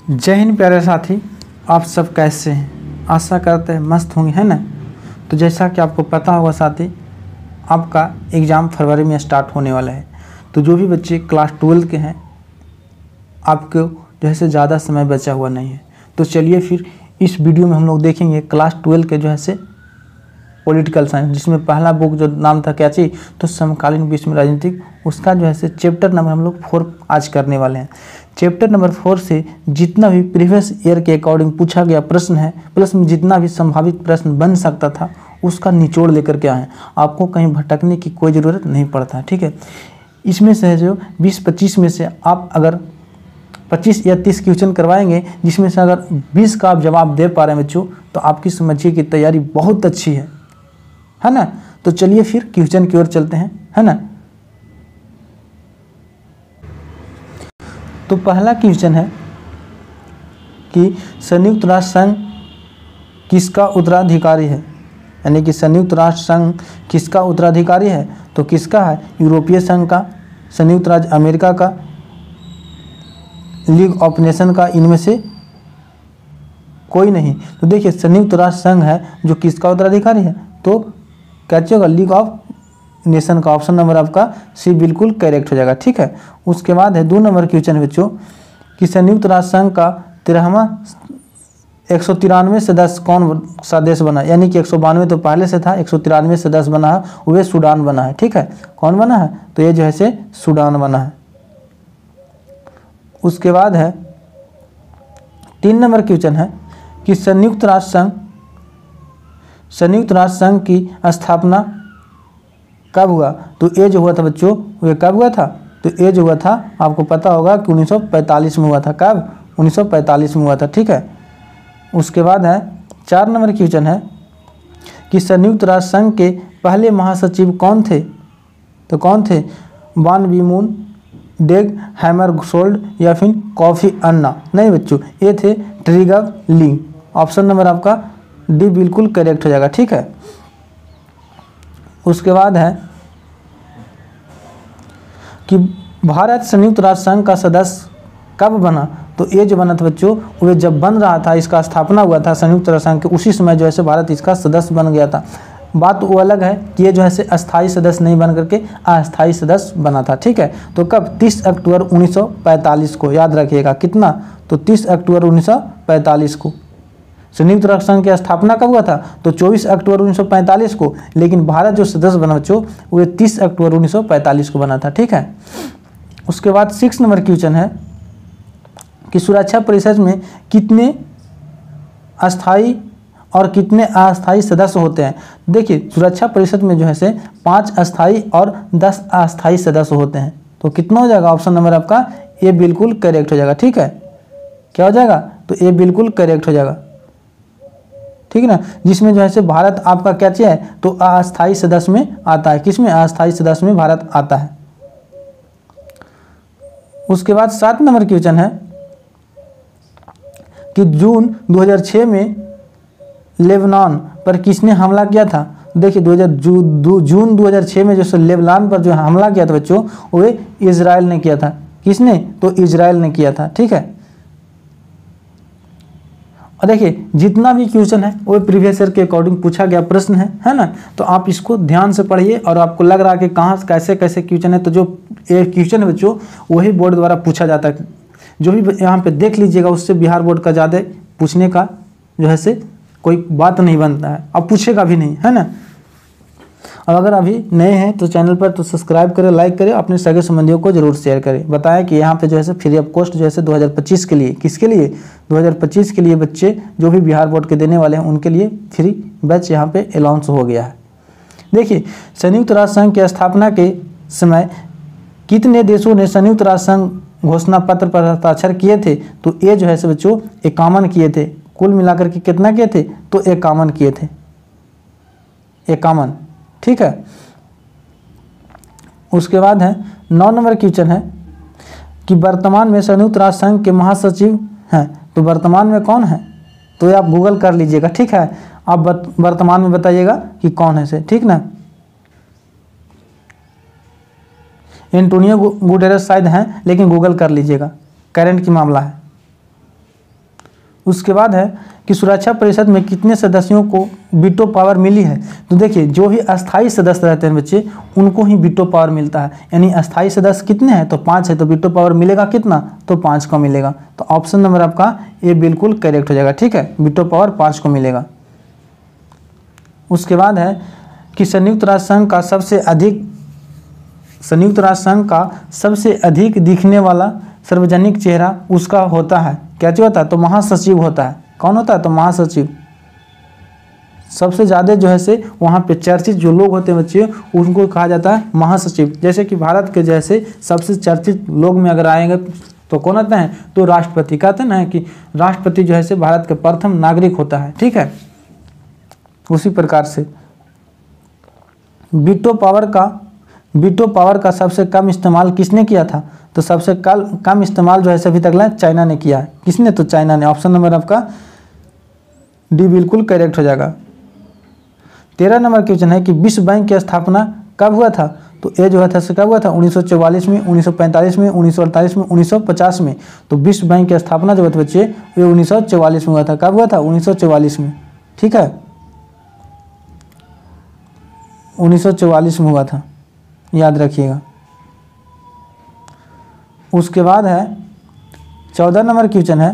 जय हिंद प्यारे साथी, आप सब कैसे हैं? आशा करते हैं मस्त होंगे, है ना। तो जैसा कि आपको पता होगा साथी, आपका एग्ज़ाम फरवरी में स्टार्ट होने वाला है। तो जो भी बच्चे क्लास 12 के हैं, आपको जो है ज़्यादा समय बचा हुआ नहीं है। तो चलिए फिर इस वीडियो में हम लोग देखेंगे क्लास 12 के जो है पॉलिटिकल साइंस, जिसमें पहला बुक जो नाम था क्या चाहिए, तो समकालीन विश्व में राजनीतिक, उसका जो है चैप्टर नंबर हम लोग 4 आज करने वाले हैं। चैप्टर नंबर 4 से जितना भी प्रीवियस ईयर के अकॉर्डिंग पूछा गया प्रश्न है, प्लस में जितना भी संभावित प्रश्न बन सकता था, उसका निचोड़ लेकर के आए। आपको कहीं भटकने की कोई ज़रूरत नहीं पड़ता, ठीक है। इसमें से जो 20-25 में से आप अगर 25 या 30 क्वेश्चन करवाएंगे, जिसमें से अगर 20 का आप जवाब दे पा रहे हैं बच्चों, तो आपकी समझिए कि तैयारी बहुत अच्छी है ना। तो चलिए फिर क्वेश्चन की ओर चलते हैं, है ना। तो पहला क्वेश्चन है कि संयुक्त राष्ट्र संघ किसका उत्तराधिकारी है, यानी कि संयुक्त राष्ट्र संघ किसका उत्तराधिकारी है। तो किसका है? यूरोपीय संघ का, संयुक्त राज्य अमेरिका का, लीग ऑफ नेशन का, इनमें से कोई नहीं। तो देखिए संयुक्त राष्ट्र संघ है जो किसका उत्तराधिकारी है, तो क्या होगा? लीग ऑफ नेशन का। ऑप्शन नंबर आपका सी बिल्कुल करेक्ट हो जाएगा, ठीक है। उसके बाद है 2 नंबर क्वेश्चन बच्चों कि संयुक्त राष्ट्र संघ का 13वां 193 सदस्य कौन सा देश बना, यानी कि 192 तो पहले से था, 193 सदस्य बना है, वह सूडान बना है, ठीक है। कौन बना है? तो ये जो है सूडान बना है। उसके बाद है 3 नंबर क्वेश्चन है कि संयुक्त राष्ट्र संघ की स्थापना कब हुआ। तो ये जो हुआ था बच्चों, वो कब हुआ था? तो ये जो हुआ था आपको पता होगा कि 1945 में हुआ था। कब? 1945 में हुआ था, ठीक है। उसके बाद है 4 नंबर क्वेश्चन है कि संयुक्त राष्ट्र संघ के पहले महासचिव कौन थे। तो कौन थे? बान की मून, डेग हैमरशोल्ड या फिर कॉफी अन्ना। नहीं बच्चों, ये थे ट्रिगर ली। ऑप्शन नंबर आपका डी बिल्कुल करेक्ट हो जाएगा, ठीक है। उसके बाद है कि भारत संयुक्त राष्ट्र संघ का सदस्य कब बना। तो ये जो बना था बच्चों, वो जब बन रहा था, इसका स्थापना हुआ था संयुक्त राष्ट्र संघ के, उसी समय जो है भारत इसका सदस्य बन गया था। बात वो अलग है कि ये जो है अस्थाई सदस्य नहीं बन करके अस्थाई सदस्य बना था, ठीक है। तो कब? 30 अक्टूबर 1945 को, याद रखिएगा। कितना? तो 30 अक्टूबर 1945 को। संयुक्त राष्ट्र संघ की स्थापना कब हुआ था? तो 24 अक्टूबर 1945 को, लेकिन भारत जो सदस्य बना बच्चों, वो 30 अक्टूबर 1945 को बना था, ठीक है। उसके बाद 6 नंबर क्वेश्चन है कि सुरक्षा परिषद में कितने अस्थाई और कितने अस्थाई सदस्य होते हैं। देखिए सुरक्षा परिषद में जो है 5 अस्थाई और 10 अस्थाई सदस्य होते हैं। तो कितना हो जाएगा? ऑप्शन नंबर आपका ए बिल्कुल करेक्ट हो जाएगा, ठीक है। क्या हो जाएगा? तो ए बिल्कुल करेक्ट हो जाएगा, ठीक है ना। जिसमें जो है भारत आपका क्या चाहिए, तो अस्थाई सदस्य में आता है। किसमें? अस्थाई सदस्य में भारत आता है। उसके बाद 7 नंबर क्वेश्चन है कि जून 2006 में लेबनान पर किसने हमला किया था। देखिए जून 2006 में जो लेबनान पर जो हमला किया था बच्चों, वो इजराइल ने किया था। किसने? तो इजराइल ने किया था, ठीक है। और देखिए जितना भी क्वेश्चन है वो प्रीवियस ईयर के अकॉर्डिंग पूछा गया प्रश्न है ना। तो आप इसको ध्यान से पढ़िए, और आपको लग रहा है कि कहाँ कैसे कैसे क्वेश्चन है, तो जो क्वेश्चन है बच्चों वही बोर्ड द्वारा पूछा जाता है। जो भी यहाँ पे देख लीजिएगा, उससे बिहार बोर्ड का ज़्यादा पूछने का जो है कोई बात नहीं बनता है, अब पूछेगा भी नहीं, है ना। और अगर अभी नए हैं तो चैनल पर तो सब्सक्राइब करें, लाइक करें, अपने सगे संबंधियों को जरूर शेयर करें। बताएं कि यहाँ पे जो है फ्री ऑफ कॉस्ट जो है 2025 के लिए, किसके लिए? 2025 के लिए बच्चे जो भी बिहार बोर्ड के देने वाले हैं उनके लिए फ्री बैच यहाँ पे अनाउंस हो गया है। देखिए संयुक्त राष्ट्र संघ की स्थापना के समय कितने देशों ने संयुक्त राष्ट्र संघ घोषणा पत्र पर हस्ताक्षर किए थे। तो ये जो है बच्चों 51 किए थे। कुल मिलाकर के कितना किए थे? तो 51 किए थे, 51, ठीक है। उसके बाद है 9 नंबर क्वेश्चन है कि वर्तमान में संयुक्त राष्ट्र संघ के महासचिव हैं। तो वर्तमान में कौन है? तो ये आप गूगल कर लीजिएगा, ठीक है। आप वर्तमान में बताइएगा कि कौन है से, ठीक ना। एंटोनियो गुटेरेस शायद हैं, लेकिन गूगल कर लीजिएगा, करंट की मामला है। उसके बाद है कि सुरक्षा परिषद में कितने सदस्यों को वीटो पावर मिली है। तो देखिए जो भी अस्थाई सदस्य रहते हैं बच्चे उनको ही वीटो पावर मिलता है, यानी अस्थाई सदस्य कितने हैं तो 5 है, तो वीटो पावर मिलेगा कितना तो 5 को मिलेगा। तो ऑप्शन नंबर आपका ये बिल्कुल करेक्ट हो जाएगा, ठीक है, वीटो पावर 5 को मिलेगा। उसके बाद है कि संयुक्त राष्ट्र संघ का सबसे अधिक दिखने वाला सार्वजनिक चेहरा उसका होता है, क्या होता है तो महासचिव होता है। कौन होता है तो महासचिव। सबसे ज़्यादा जो है से वहाँ पे चर्चित जो लोग होते हैं बच्चे उनको कहा जाता है महासचिव। जैसे कि भारत के जैसे सबसे चर्चित लोग में अगर आएंगे तो कौन आते हैं तो राष्ट्रपति। कहते हैं ना कि राष्ट्रपति जो है से भारत के प्रथम नागरिक होता है, ठीक है। उसी प्रकार से वीटो पावर का सबसे कम इस्तेमाल किसने किया था तो सबसे कम इस्तेमाल जो है अभी तक चाइना ने किया है। किसने तो चाइना ने। ऑप्शन नंबर आपका डी बिल्कुल करेक्ट हो जाएगा। 13 नंबर क्वेश्चन है कि विश्व बैंक की स्थापना कब हुआ था तो ये जो है था कब हुआ था 1944 में, 1945 में, 1948 में, 1950 में। तो विश्व बैंक की स्थापना जो है बच्चे ये 1944 में हुआ था। कब हुआ था 1944 में, ठीक है, 1944 में हुआ था, याद रखिएगा। उसके बाद है 14 नंबर क्वेश्चन है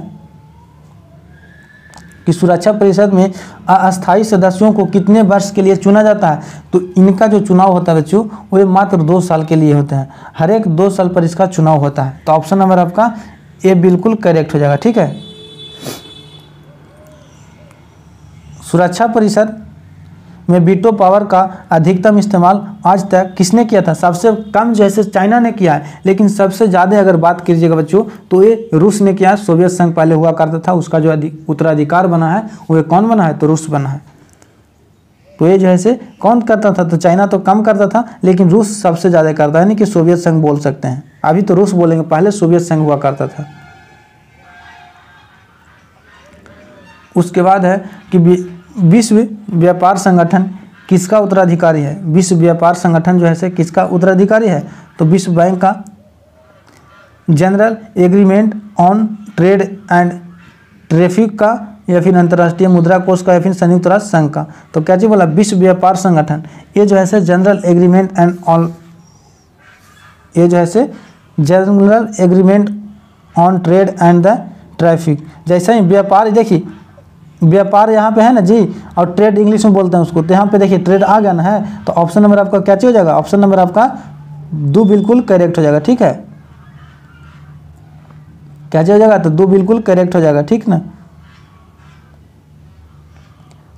कि सुरक्षा परिषद में अस्थायी सदस्यों को कितने वर्ष के लिए चुना जाता है। तो इनका जो चुनाव होता है बच्चों वो मात्र 2 साल के लिए होते हैं, हर एक 2 साल पर इसका चुनाव होता है। तो ऑप्शन नंबर आपका ए बिल्कुल करेक्ट हो जाएगा, ठीक है। सुरक्षा परिषद में वीटो पावर का अधिकतम इस्तेमाल आज तक किसने किया था। सबसे कम जैसे चाइना ने किया है, लेकिन सबसे ज़्यादा अगर बात कीजिएगा बच्चों तो ये रूस ने किया। सोवियत संघ पहले हुआ करता था, उसका जो उत्तराधिकार बना है वो कौन बना है तो रूस बना है। तो ये जो है से कौन करता था तो चाइना तो कम करता था, लेकिन रूस सबसे ज़्यादा करता है, यानी कि सोवियत संघ बोल सकते हैं। अभी तो रूस बोलेंगे, पहले सोवियत संघ हुआ करता था। उसके बाद है कि विश्व व्यापार संगठन किसका उत्तराधिकारी है। विश्व व्यापार संगठन जो है से किसका उत्तराधिकारी है तो विश्व बैंक का, general agreement on trade and traffic का, या फिर अंतर्राष्ट्रीय मुद्रा कोष का, या फिर संयुक्त राष्ट्र संघ का। तो क्या चीज बोला विश्व व्यापार संगठन, ये जो है से जनरल एग्रीमेंट एंड ऑन, ये जो है से general agreement on trade and the traffic. जैसे ही व्यापार, देखिए व्यापार यहाँ पे है ना जी, और ट्रेड इंग्लिश में बोलते हैं उसको, तो यहाँ पे देखिए ट्रेड आ गया ना है। तो ऑप्शन नंबर आपका क्या हो जाएगा, ऑप्शन नंबर आपका 2 बिल्कुल करेक्ट हो जाएगा, ठीक है। क्या हो जाएगा तो 2 बिल्कुल करेक्ट हो जाएगा, ठीक ना।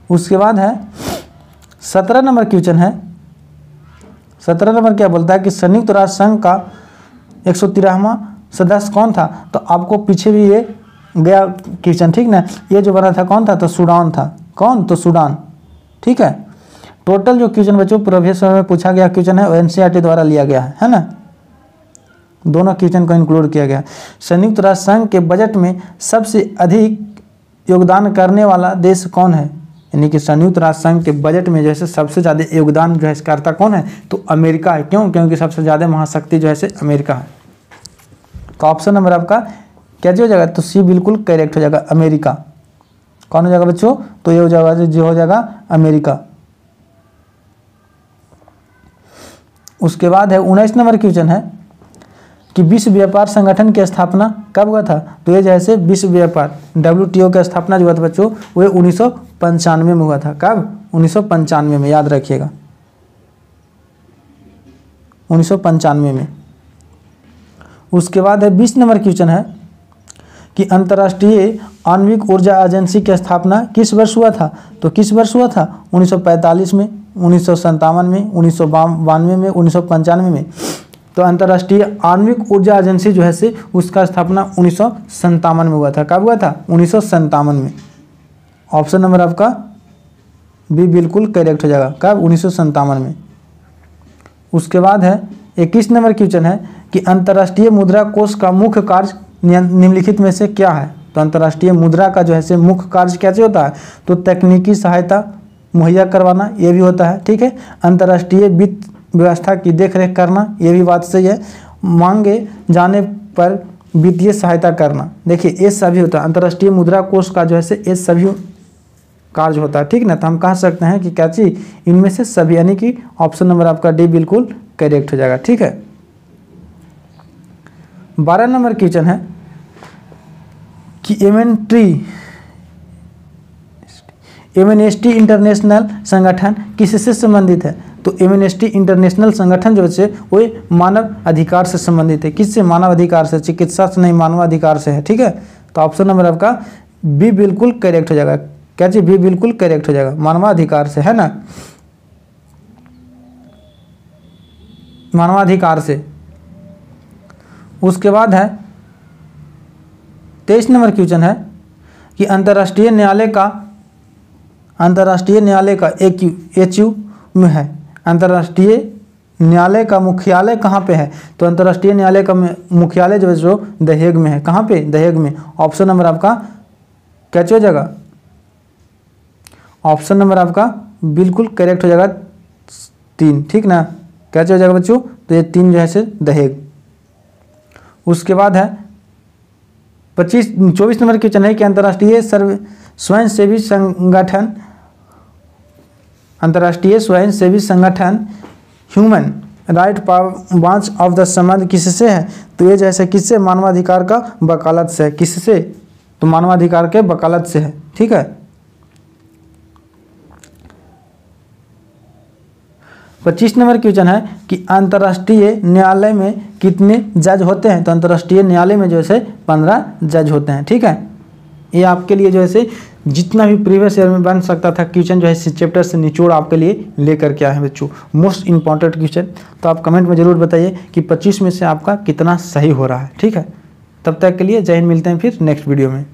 उसके बाद है 17 नंबर क्वेश्चन है। 17 नंबर क्या बोलता है कि संयुक्त राष्ट्र संघ का 113वां सदस्य कौन था। तो आपको पीछे भी ये गया क्वेश्चन, ठीक ना। ये जो बना था कौन था तो सूडान था। कौन तो सूडान, ठीक है। टोटल जो क्वेश्चन बच्चों प्रीवियस में पूछा गया क्वेश्चन है वो एनसीईआरटी द्वारा लिया गया है ना। दोनों क्वेश्चन को इंक्लूड किया गया। संयुक्त राष्ट्र संघ के बजट में सबसे अधिक योगदान करने वाला देश कौन है, यानी कि संयुक्त राष्ट्र संघ के बजट में जैसे सबसे ज़्यादा योगदान जो है करता कौन है तो अमेरिका है। क्यों, क्योंकि सबसे ज़्यादा महाशक्ति जो है अमेरिका है। तो ऑप्शन नंबर आपका क्या हो जाएगा तो सी बिल्कुल करेक्ट हो जाएगा, अमेरिका। कौन हो जाएगा बच्चों तो ये हो जाएगा जो हो जाएगा अमेरिका। उसके बाद है 19 नंबर क्वेश्चन है कि विश्व व्यापार संगठन की स्थापना कब हुआ था। तो ये जैसे विश्व व्यापार WTO की स्थापना जो हुआ था बच्चों वो 1995 में हुआ था। कब 1995 में, याद रखिएगा 1995 में। उसके बाद है 20 नंबर क्वेश्चन है कि अंतर्राष्ट्रीय आणविक ऊर्जा एजेंसी की स्थापना किस वर्ष हुआ था। तो किस वर्ष हुआ था 1945 में, 1957 में, 1992 में, 1995 में। तो अंतर्राष्ट्रीय आणविक ऊर्जा एजेंसी जो है से उसका स्थापना 1957 में हुआ था। कब हुआ था 1957 में। ऑप्शन नंबर आपका बी बिल्कुल करेक्ट हो जाएगा, कब 1957 में। उसके बाद है 21 नंबर क्वेश्चन है कि अंतर्राष्ट्रीय मुद्रा कोष का मुख्य कार्य निम्नलिखित में से क्या है। तो अंतर्राष्ट्रीय मुद्रा का जो है से मुख्य कार्य कैसे होता है तो तकनीकी सहायता मुहैया करवाना, ये भी होता है, ठीक है। अंतर्राष्ट्रीय वित्त व्यवस्था की देखरेख करना, ये भी बात सही है। मांगे जाने पर वित्तीय सहायता करना। देखिए ये सभी होता है, अंतर्राष्ट्रीय मुद्रा कोष का जो है से ये सभी कार्य होता है, ठीक ना। तो हम कह सकते हैं कि क्या चीज, इनमें से सभी, यानी कि ऑप्शन नंबर आपका डी बिल्कुल करेक्ट हो जाएगा, ठीक है। 12 नंबर क्वेश्चन है कि एमएनएसटी इंटरनेशनल संगठन किससे संबंधित है? तो एमएनएसटी इंटरनेशनल संगठन जो है वो मानव अधिकार से संबंधित है। किससे? मानव अधिकार से, चिकित्सा से नहीं, मानव अधिकार से है, ठीक है। तो ऑप्शन नंबर आपका बी बिल्कुल करेक्ट हो जाएगा। क्या चीज? बी बिल्कुल करेक्ट हो जाएगा, मानवाधिकार से, है ना, मानवाधिकार से। उसके बाद है 23 नंबर क्वेश्चन है कि अंतर्राष्ट्रीय न्यायालय का HU में है। अंतर्राष्ट्रीय न्यायालय का मुख्यालय कहाँ पे है? तो अंतर्राष्ट्रीय न्यायालय का मुख्यालय जो है जो द हेग में है। कहाँ पे? द हेग में। ऑप्शन नंबर आपका क्या हो जाएगा? ऑप्शन नंबर आपका बिल्कुल करेक्ट हो जाएगा 3, ठीक ना। क्या हो जाएगा बच्चों? तो ये 3 जो है से द हेग। उसके बाद है 24 नंबर क्वेश्चन है कि अंतर्राष्ट्रीय स्वयंसेवी संगठन human right watch of the संबंध किससे है? तो ये जैसे किससे? मानवाधिकार का वकालत से है। किससे? तो मानवाधिकार के वकालत से है, ठीक है। 25 नंबर क्वेश्चन है कि अंतर्राष्ट्रीय न्यायालय में कितने जज होते हैं? तो अंतर्राष्ट्रीय न्यायालय में जो है 15 जज होते हैं, ठीक है। ये आपके लिए जो है जितना भी प्रीवियस ईयर में बन सकता था क्वेश्चन जो है चैप्टर से निचोड़ आपके लिए लेकर के आए हैं बच्चों, मोस्ट इंपॉर्टेंट क्वेश्चन। तो आप कमेंट में ज़रूर बताइए कि 25 में से आपका कितना सही हो रहा है, ठीक है। तब तक के लिए जय हिंद, मिलते हैं फिर नेक्स्ट वीडियो में।